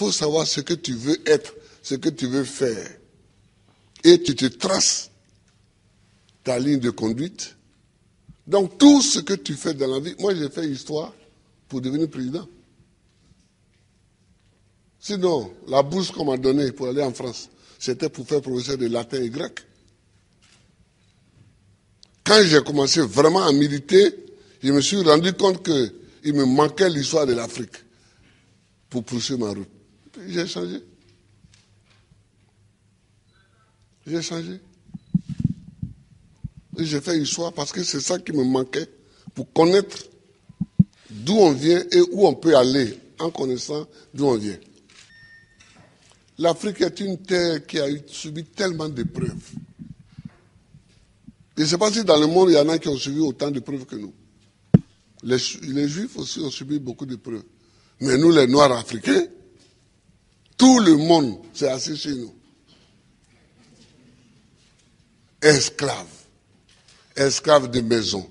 faut savoir ce que tu veux être, ce que tu veux faire. Et tu te traces ta ligne de conduite. Donc tout ce que tu fais dans la vie, moi j'ai fait histoire pour devenir président. Sinon, la bourse qu'on m'a donnée pour aller en France, c'était pour faire professeur de latin et grec. Quand j'ai commencé vraiment à militer, je me suis rendu compte qu'il me manquait l'histoire de l'Afrique pour poursuivre ma route. J'ai changé. J'ai changé. Et j'ai fait histoire parce que c'est ça qui me manquait pour connaître d'où on vient et où on peut aller en connaissant d'où on vient. L'Afrique est une terre qui a subi tellement d'épreuves. Je ne sais pas si dans le monde, il y en a qui ont subi autant d'épreuves que nous. Les Juifs aussi ont subi beaucoup d'épreuves. Mais nous, les Noirs africains, tout le monde s'est assis chez nous. Esclaves. Esclaves de maison.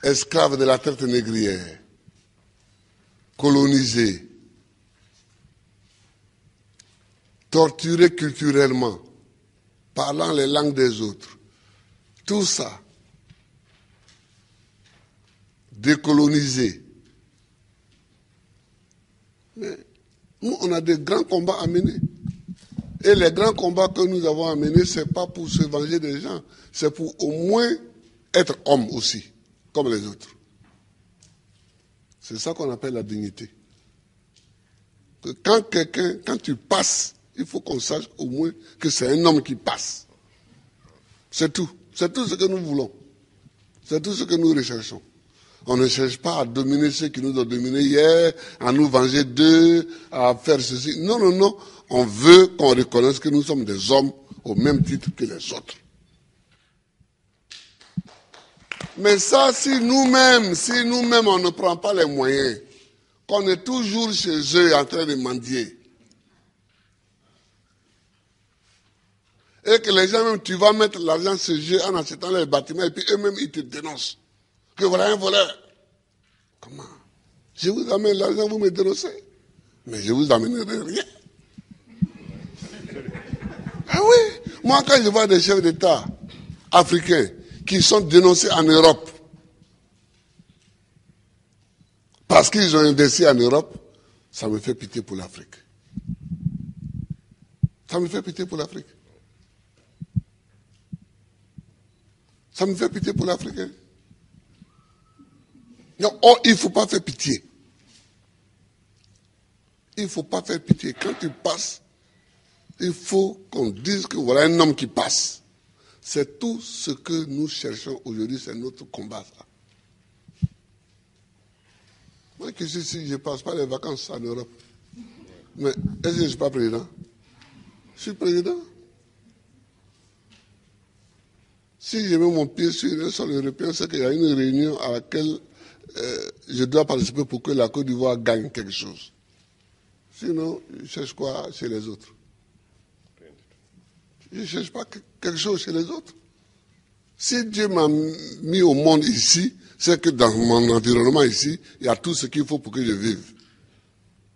Esclaves de la traite négrière. Colonisés. Torturés culturellement. Parlant les langues des autres. Tout ça. Décolonisés. Mais nous, on a des grands combats à mener. Et les grands combats que nous avons à mener, ce n'est pas pour se venger des gens, c'est pour au moins être homme aussi, comme les autres. C'est ça qu'on appelle la dignité. Que quand tu passes, il faut qu'on sache au moins que c'est un homme qui passe. C'est tout. C'est tout ce que nous voulons. C'est tout ce que nous recherchons. On ne cherche pas à dominer ceux qui nous ont dominés hier, à nous venger d'eux, à faire ceci. Non, non, non. On veut qu'on reconnaisse que nous sommes des hommes au même titre que les autres. Mais ça, si nous-mêmes, on ne prend pas les moyens, qu'on est toujours chez eux en train de mendier, et que les gens même, tu vas mettre l'argent chez eux en achetant les bâtiments, et puis eux-mêmes, ils te dénoncent. Que voilà un voleur. Comment? Je vous amène l'argent, vous me dénoncez. Mais je vous amènerai rien. Ah oui. Moi, quand je vois des chefs d'État africains qui sont dénoncés en Europe parce qu'ils ont investi en Europe, ça me fait pitié pour l'Afrique. Ça me fait pitié pour l'Afrique. Ça me fait pitié pour l'Afrique. Non, oh, il ne faut pas faire pitié. Il ne faut pas faire pitié. Quand tu passes, il faut qu'on dise que voilà un homme qui passe. C'est tout ce que nous cherchons aujourd'hui, c'est notre combat. Ça. Moi qui suis ici, je ne passe pas les vacances en Europe. Mais est-ce que je ne suis pas président? Je suis président. Si je mets mon pied sur un sol européen, c'est qu'il y a une réunion à laquelle je dois participer pour que la Côte d'Ivoire gagne quelque chose. Sinon, je cherche quoi chez les autres? Je ne cherche pas quelque chose chez les autres. Si Dieu m'a mis au monde ici, c'est que dans mon environnement ici, il y a tout ce qu'il faut pour que je vive.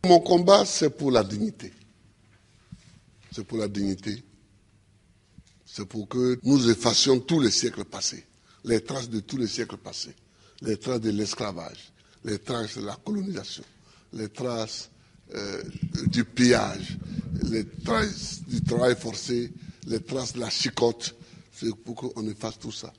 Mon combat, c'est pour la dignité. C'est pour la dignité. C'est pour que nous effacions tous les siècles passés, les traces de tous les siècles passés, les traces de l'esclavage, les traces de la colonisation, les traces du pillage, les traces du travail forcé, les traces de la chicote. C'est pour qu'on efface tout ça.